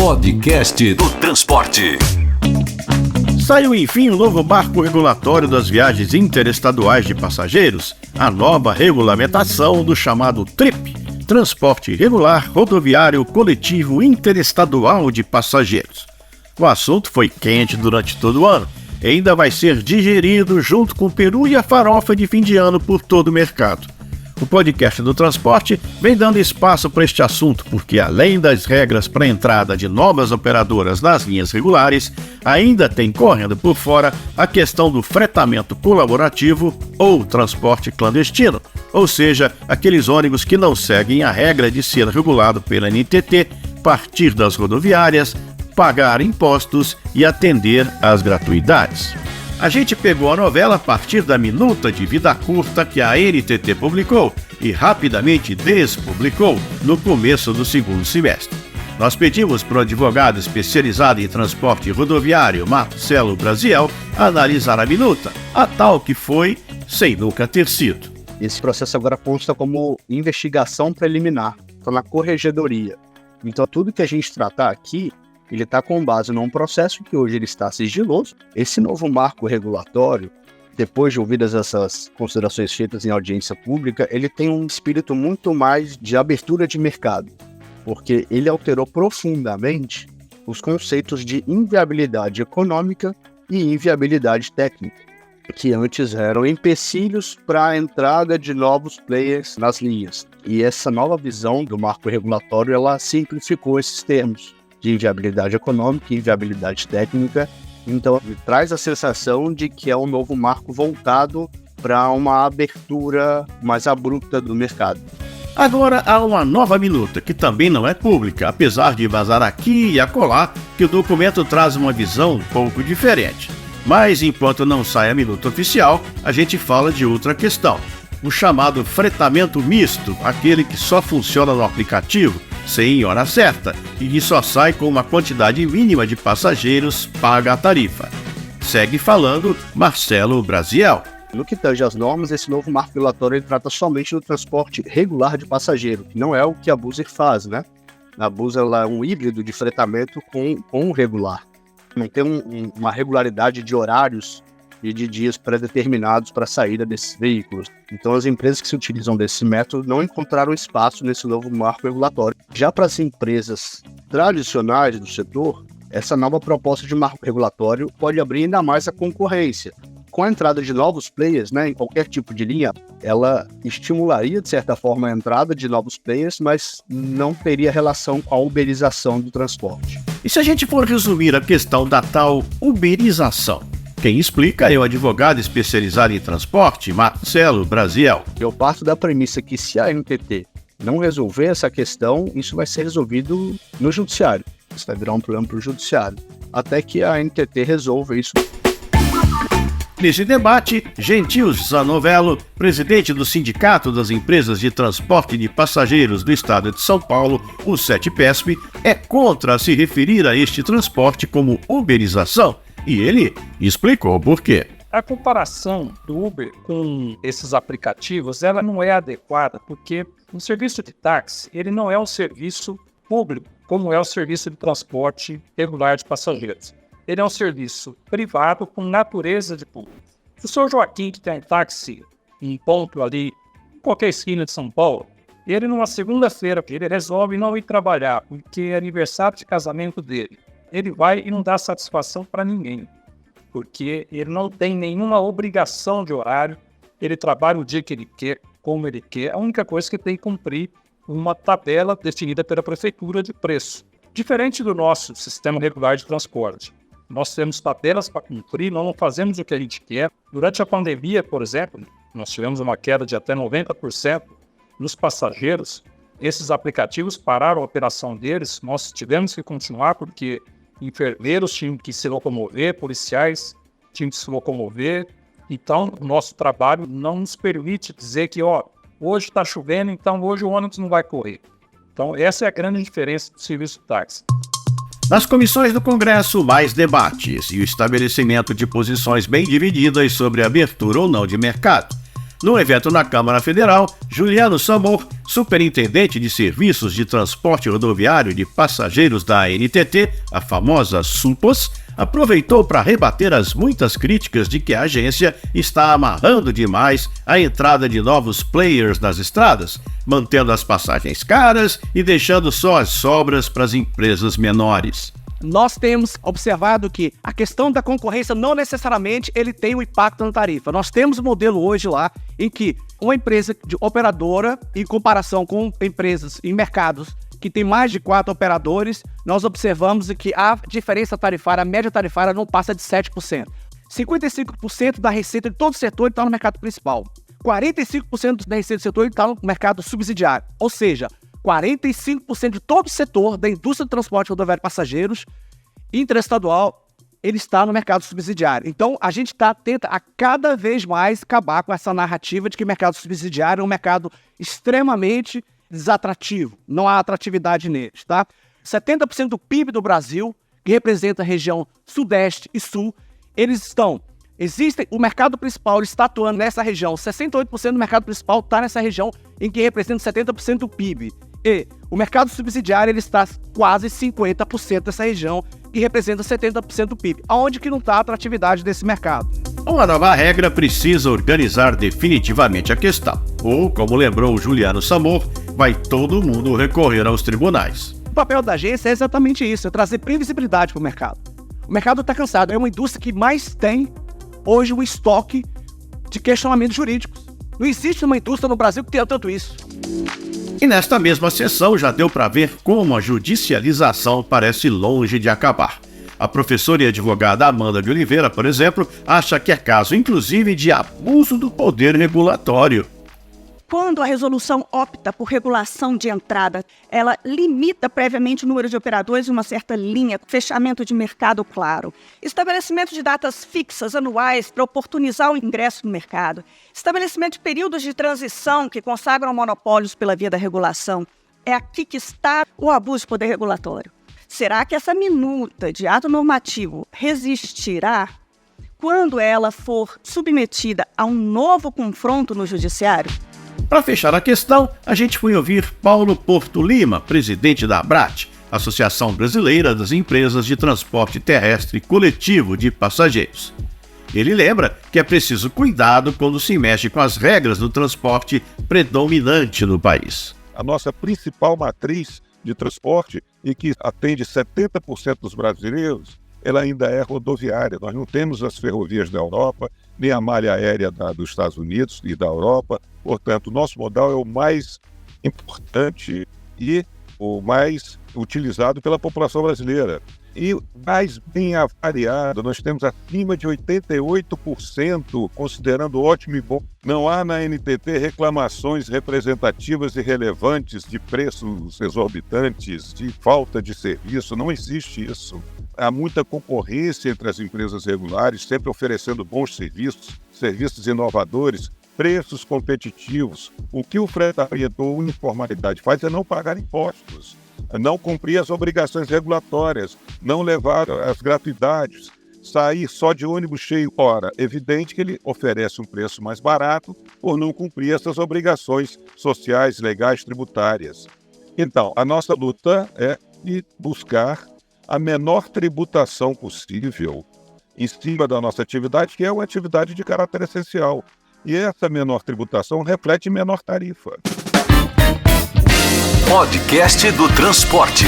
Podcast do Transporte. Saiu enfim o novo marco regulatório das viagens interestaduais de passageiros, a nova regulamentação do chamado TRIP, Transporte Regular Rodoviário Coletivo Interestadual de Passageiros. O assunto foi quente durante todo o ano e ainda vai ser digerido junto com o peru e a farofa de fim de ano por todo o mercado. O podcast do transporte vem dando espaço para este assunto porque, além das regras para a entrada de novas operadoras nas linhas regulares, ainda tem correndo por fora a questão do fretamento colaborativo ou transporte clandestino, ou seja, aqueles ônibus que não seguem a regra de ser regulado pela ANTT, partir das rodoviárias, pagar impostos e atender às gratuidades. A gente pegou a novela a partir da minuta de vida curta que a ANTT publicou e rapidamente despublicou no começo do segundo semestre. Nós pedimos para o advogado especializado em transporte rodoviário, Marcelo Brasiel, analisar a minuta, a tal que foi sem nunca ter sido. Esse processo agora consta como investigação preliminar, está na corregedoria. Então tudo que a gente tratar aqui, ele está com base num processo que hoje ele está sigiloso. Esse novo marco regulatório, depois de ouvidas essas considerações feitas em audiência pública, ele tem um espírito muito mais de abertura de mercado, porque ele alterou profundamente os conceitos de inviabilidade econômica e inviabilidade técnica, que antes eram empecilhos para a entrada de novos players nas linhas. E essa nova visão do marco regulatório, ela simplificou esses termos de inviabilidade econômica e inviabilidade técnica. Então, ele traz a sensação de que é um novo marco voltado para uma abertura mais abrupta do mercado. Agora há uma nova minuta, que também não é pública, apesar de vazar aqui e acolá que o documento traz uma visão um pouco diferente. Mas enquanto não sai a minuta oficial, a gente fala de outra questão. O chamado fretamento misto, aquele que só funciona no aplicativo, sem hora certa, e que só sai com uma quantidade mínima de passageiros paga a tarifa. Segue falando Marcelo Brasiel. No que tange às normas, esse novo marco regulatório ele trata somente do transporte regular de passageiro, que não é o que a Buser faz, né? A Buser ela é um híbrido de fretamento com regular. Não tem uma regularidade de horários e de dias pré-determinados para a saída desses veículos. Então as empresas que se utilizam desse método não encontraram espaço nesse novo marco regulatório. Já para as empresas tradicionais do setor, essa nova proposta de marco regulatório pode abrir ainda mais a concorrência. Com a entrada de novos players, né, em qualquer tipo de linha, ela estimularia, de certa forma, a entrada de novos players, mas não teria relação com a uberização do transporte. E se a gente for resumir a questão da tal uberização? Quem explica é o advogado especializado em transporte, Marcelo Brasiel. Eu parto da premissa que se a ANTT não resolver essa questão, isso vai ser resolvido no judiciário. Isso vai virar um problema para o judiciário, até que a ANTT resolva isso. Nesse debate, Gentil Zanovello, presidente do Sindicato das Empresas de Transporte de Passageiros do Estado de São Paulo, o SETPESP, é contra se referir a este transporte como uberização. E ele explicou por quê. A comparação do Uber com esses aplicativos, ela não é adequada, porque o serviço de táxi, ele não é um serviço público, como é o serviço de transporte regular de passageiros. Ele é um serviço privado com natureza de público. Se o senhor Joaquim, que tem táxi em ponto ali, em qualquer esquina de São Paulo, ele numa segunda-feira, ele resolve não ir trabalhar, porque é aniversário de casamento dele. Ele vai e não dá satisfação para ninguém, porque ele não tem nenhuma obrigação de horário, ele trabalha o dia que ele quer, como ele quer, a única coisa que tem que cumprir uma tabela definida pela prefeitura de preço. Diferente do nosso sistema regular de transporte. Nós temos tabelas para cumprir, nós não fazemos o que a gente quer. Durante a pandemia, por exemplo, nós tivemos uma queda de até 90% nos passageiros. Esses aplicativos pararam a operação deles, nós tivemos que continuar porque enfermeiros tinham que se locomover, policiais tinham que se locomover. Então, o nosso trabalho não nos permite dizer que, hoje está chovendo, então hoje o ônibus não vai correr. Então, essa é a grande diferença do serviço de táxi. Nas comissões do Congresso, mais debates e o estabelecimento de posições bem divididas sobre a abertura ou não de mercado. No evento na Câmara Federal, Juliano Samor, superintendente de serviços de transporte rodoviário de passageiros da ANTT, a famosa SUPAS, aproveitou para rebater as muitas críticas de que a agência está amarrando demais a entrada de novos players nas estradas, mantendo as passagens caras e deixando só as sobras para as empresas menores. Nós temos observado que a questão da concorrência não necessariamente ele tem um impacto na tarifa. Nós temos um modelo hoje lá em que uma empresa de operadora, em comparação com empresas em mercados que tem mais de 4 operadores, nós observamos que a diferença tarifária, a média tarifária não passa de 7%. 55% da receita de todo o setor está no mercado principal. 45% da receita do setor está no mercado subsidiário. Ou seja, 45% de todo o setor da indústria de transporte rodoviário de passageiros interestadual, ele está no mercado subsidiário. Então, a gente tenta a cada vez mais acabar com essa narrativa de que o mercado subsidiário é um mercado extremamente desatrativo. Não há atratividade neles, tá? 70% do PIB do Brasil, que representa a região Sudeste e Sul, o mercado principal está atuando nessa região. 68% do mercado principal está nessa região em que representa 70% do PIB. E o mercado subsidiário ele está quase 50% dessa região, que representa 70% do PIB. Aonde que não está a atratividade desse mercado? Uma nova regra precisa organizar definitivamente a questão. Ou, como lembrou o Juliano Samor, vai todo mundo recorrer aos tribunais. O papel da agência é exatamente isso, é trazer previsibilidade para o mercado. O mercado está cansado, é uma indústria que mais tem hoje um estoque de questionamentos jurídicos. Não existe uma indústria no Brasil que tenha tanto isso. E nesta mesma sessão já deu para ver como a judicialização parece longe de acabar. A professora e advogada Amanda de Oliveira, por exemplo, acha que é caso, inclusive, de abuso do poder regulatório. Quando a resolução opta por regulação de entrada, ela limita previamente o número de operadores em uma certa linha, fechamento de mercado claro, estabelecimento de datas fixas anuais para oportunizar o ingresso no mercado, estabelecimento de períodos de transição que consagram monopólios pela via da regulação. É aqui que está o abuso de poder regulatório. Será que essa minuta de ato normativo resistirá quando ela for submetida a um novo confronto no judiciário? Para fechar a questão, a gente foi ouvir Paulo Porto Lima, presidente da ABRAT, Associação Brasileira das Empresas de Transporte Terrestre Coletivo de Passageiros. Ele lembra que é preciso cuidado quando se mexe com as regras do transporte predominante no país. A nossa principal matriz de transporte, e que atende 70% dos brasileiros, ela ainda é rodoviária. Nós não temos as ferrovias da Europa, nem a malha aérea dos Estados Unidos e da Europa. Portanto, o nosso modal é o mais importante e o mais utilizado pela população brasileira. E mais bem avaliado, nós temos acima de 88%, considerando ótimo e bom. Não há na NTT reclamações representativas e relevantes de preços exorbitantes, de falta de serviço, não existe isso. Há muita concorrência entre as empresas regulares, sempre oferecendo bons serviços inovadores, preços competitivos. O que o fretamento ou uniformidade faz é não pagar impostos, não cumprir as obrigações regulatórias, não levar as gratuidades, sair só de ônibus cheio. Ora, evidente que ele oferece um preço mais barato por não cumprir essas obrigações sociais, legais, tributárias. Então, a nossa luta é de buscar a menor tributação possível em cima da nossa atividade, que é uma atividade de caráter essencial. E essa menor tributação reflete menor tarifa. Podcast do Transporte.